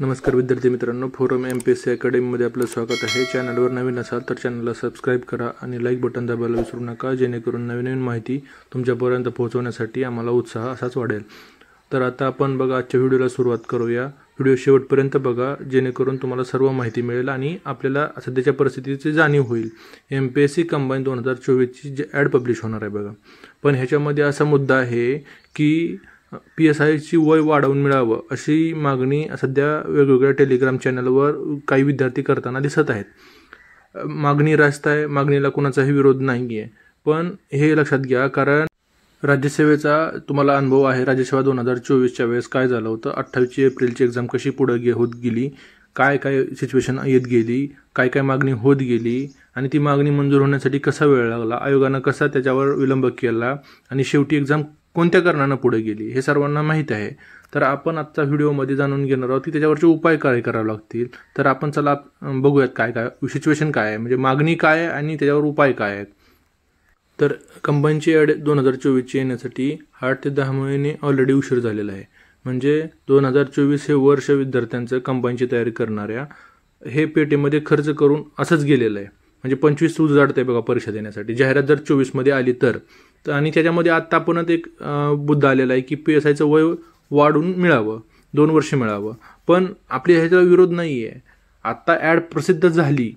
नमस्कार विद्यार्थी मित्रांनो, फोरम MPSC अकॅडमीमध्ये आपलं स्वागत आहे। चॅनलवर नवीन असाल तर चॅनलला सबस्क्राइब करा आणि लाईक बटन दाबायला विसरू नका, जेणेकरून नवीन माहिती तुमच्यापर्यंत पोहोचवण्यासाठी आम्हाला उत्साह असाच वाढेल। तर आता आपण बघा आजच्या व्हिडिओला सुरुवात करूया। व्हिडिओ शेवटपर्यंत बघा, जेणेकरून तुम्हाला सर्व माहिती मिळेल आणि आपल्याला सध्याच्या परिस्थितीची जाणीव होईल। MPSC कंबाईन 2024 ची जे ॲड पब्लिश होणार आहे बघा, पण ह्याच्यामध्ये असा मुद्दा आहे की PSIची वय वाढवून मिळावं अशी मागणी सध्या वेगवेगळ्या टेलिग्राम चॅनलवर काही विद्यार्थी करताना दिसत आहेत। मागणी रास्त आहे, मागणीला कोणाचाही विरोध नाही आहे, पण हे लक्षात घ्या, कारण राज्यसेवेचा तुम्हाला अनुभव आहे। राज्यसेवा 2024च्या वेळेस काय झालं होतं, 28 एप्रिलची एक्झाम कशी पुढे होत गेली, काय काय सिच्युएशन येत गेली, काय काय मागणी होत गेली आणि ती मागणी मंजूर होण्यासाठी कसा वेळ लागला, आयोगानं कसा त्याच्यावर विलंब केला आणि शेवटी एक्झाम कोणत्या कारणानं पुढे गेली हे सर्वांना माहीत आहे। तर आपण आजच्या व्हिडिओमध्ये जाणून घेणार आहोत की त्याच्यावरचे उपाय काय करावे लागतील। तर आपण चला बघूयात काय काय सिच्युएशन काय आहे, म्हणजे मागणी काय आहे आणि त्याच्यावर उपाय काय आहेत। तर कंबाईनची ॲड 2024ची येण्यासाठी 8 ते 10 महिने ऑलरेडी उशीर झालेला आहे। म्हणजे 2024 हे वर्ष विद्यार्थ्यांचं कंबाईनची तयारी करणाऱ्या हे पेटीमध्ये खर्च करून असंच गेलेलं आहे। म्हणजे 25 उजाडते बघा परीक्षा देण्यासाठी, जाहिरात जर 24 मध्ये आली तर आणि त्याच्यामध्ये आता आपण एक मुद्दा आलेला आहे की PSIचं वय वाढून मिळावं, 2 वर्ष मिळावं, पण आपल्या ह्याच्याला विरोध नाही आहे। आत्ता ॲड प्रसिद्ध झाली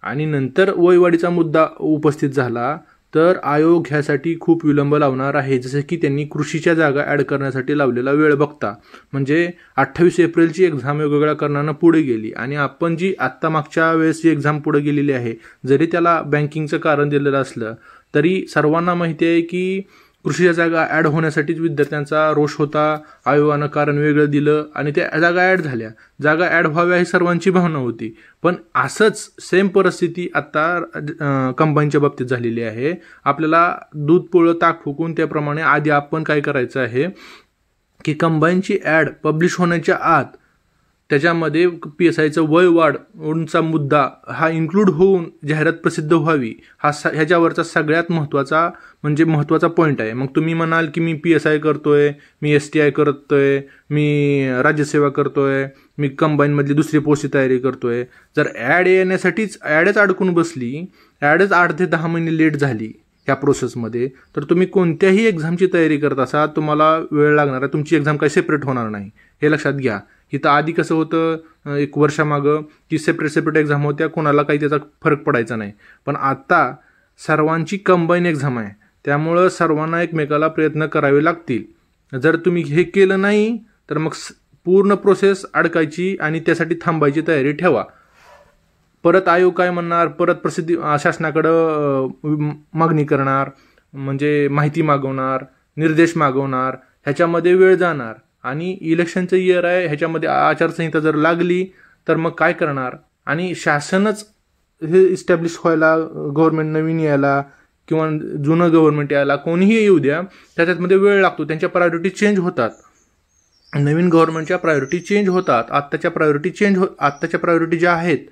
आणि नंतर वयवाढीचा मुद्दा उपस्थित झाला तर आयोग ह्यासाठी खूप विलंब लावणार आहे। जसे की त्यांनी कृषीच्या जागा ॲड करण्यासाठी लावलेला वेळ बघता, म्हणजे 28 एप्रिलची एक्झाम वेगवेगळ्या कारणानं पुढे गेली आणि आपण जी आत्ता मागच्या वेळेस जी एक्झाम पुढे गेलेली आहे, जरी त्याला बँकिंगचं कारण दिलेलं असलं तरी सर्वांना माहिती आहे की कृषीच्या जागा ॲड होण्यासाठीच विद्यार्थ्यांचा रोष होता। आयोगानं कारण वेगळं दिलं आणि त्या जागा ॲड झाल्या, जागा ॲड व्हाव्या ही सर्वांची भावना होती। पण असंच सेम परिस्थिती आता कंबाईनच्या बाबतीत झालेली आहे। आपल्याला दूध पोळं ताक फुकून त्याप्रमाणे आधी आपण काय करायचं आहे की कंबाईनची ॲड पब्लिश होण्याच्या आत त्याच्यामध्ये PSIचं वय वाढचा मुद्दा हा इन्क्लूड होऊन जाहिरात प्रसिद्ध व्हावी, हा ह्याच्यावरचा सगळ्यात महत्त्वाचा पॉईंट आहे। मग तुम्ही म्हणाल की मी PSI करतोय, मी STI करतोय, मी राज्यसेवा करतोय, मी कंबाईनमधली दुसरी पोस्टची तयारी करतोय। जर ॲड येण्यासाठीच ॲडच अडकून बसली, ॲडच 8 ते 10 महिने लेट झाली ह्या प्रोसेसमध्ये, तर तुम्ही कोणत्याही एक्झामची तयारी करत असाल तुम्हाला वेळ लागणार आहे, तुमची एक्झाम काही सेपरेट होणार नाही, हे लक्षात घ्या। इथं आधी कसं होतं, 1 वर्षामागं की सेपरेट एक्झाम होत्या, कोणाला काही त्याचा फरक पडायचा नाही, पण आता सर्वांची कंबाईन एक्झाम आहे, त्यामुळं सर्वांना एकमेकाला प्रयत्न करावे लागतील। जर तुम्ही हे केलं नाही तर मग पूर्ण प्रोसेस अडकायची आणि त्यासाठी थांबायची तयारी ठेवा। परत आयोग काय म्हणणार, परत शासनाकडं मागणी करणार, म्हणजे माहिती मागवणार, निर्देश मागवणार, ह्याच्यामध्ये वेळ जाणार आणि इलेक्शनचं इयर आहे, ह्याच्यामध्ये आचारसंहिता जर लागली तर मग काय करणार। आणि शासनच हे इस्टॅब्लिश व्हायला, गव्हर्नमेंट नवीन यायला किंवा जुनं गव्हर्नमेंट यायला, कोणीही येऊ द्या, त्याच्यामध्ये वेळ लागतो, त्यांच्या प्रायोरिटी चेंज होतात, नवीन गव्हर्नमेंटच्या प्रायोरिटी चेंज होतात। आत्ताच्या प्रायोरिटी ज्या आहेत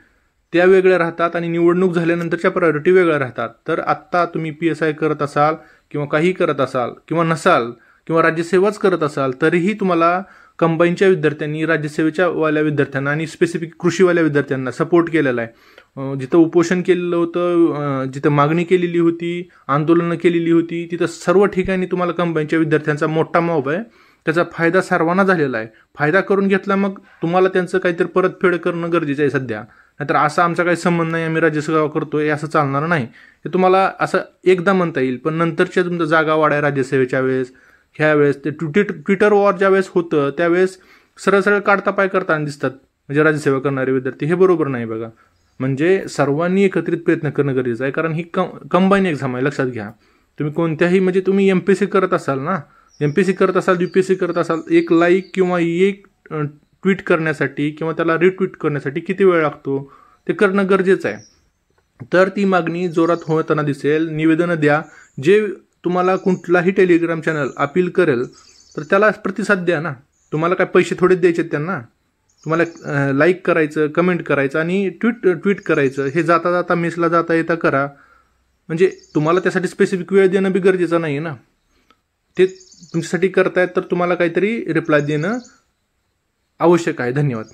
त्या वेगळ्या राहतात आणि निवडणूक झाल्यानंतरच्या प्रायोरिटी वेगळ्या राहतात। तर आत्ता तुम्ही PSI करत असाल किंवा काही करत असाल किंवा नसाल किंवा राज्यसेवाच करत असाल तरीही तुम्हाला कंबाईनच्या विद्यार्थ्यांनी राज्यसेवेच्या वाल्या विद्यार्थ्यांना आणि स्पेसिफिक कृषीवाल्या विद्यार्थ्यांना सपोर्ट केलेला आहे। जिथं उपोषण केलेलं होतं, जिथं मागणी केलेली होती, आंदोलनं केलेली होती, तिथं सर्व ठिकाणी तुम्हाला कंबाईनच्या विद्यार्थ्यांचा मोठा मॉब आहे, त्याचा फायदा सर्वांना झालेला आहे। फायदा करून घेतला, मग तुम्हाला त्यांचं काहीतरी परतफेड करणं गरजेचं आहे सध्या, नाहीतर असा आमचा काही संबंध नाही, आम्ही राज्यसेवा करतोय असं चालणार नाही। हे तुम्हाला असं एकदा म्हणता येईल, पण नंतरच्या तुमच्या जागा वाढाय राज्यसेवेच्या वेळेस, ह्या वेळेस ते ट्विटर वॉर ज्या वेळेस होतं त्यावेळेस सरळ काढता पाय करताना दिसतात म्हणजे राज्यसेवा करणारे विद्यार्थी, हे बरोबर नाही बघा। म्हणजे सर्वांनी एकत्रित प्रयत्न करणं गरजेचं आहे, कारण ही कंबाईन एक्झाम आहे, लक्षात घ्या। तुम्ही कोणत्याही, म्हणजे तुम्ही MPSC करत असाल ना, MPSC करत असाल, UPSC करत असाल, एक लाईक किंवा एक ट्विट करण्यासाठी किंवा त्याला रिट्विट करण्यासाठी किती वेळ लागतो, ते करणं गरजेचं आहे। तर ती मागणी जोरात होताना दिसेल, निवेदनं द्या, जे तुम्हाला कुठलाही टेलिग्राम चॅनल अपील करेल तर त्याला प्रतिसाद द्या ना। तुम्हाला काय पैसे थोडेच द्यायचे त्यांना, तुम्हाला लाईक करायचं, कमेंट करायचं आणि ट्विट करायचं, हे जाता जाता मेसला जाता येता करा। म्हणजे तुम्हाला त्यासाठी स्पेसिफिक वेळ देणं बी गरजेचं नाही ना, ते तुमच्यासाठी करतायत तर तुम्हाला काहीतरी रिप्लाय देणं आवश्यक आहे। धन्यवाद।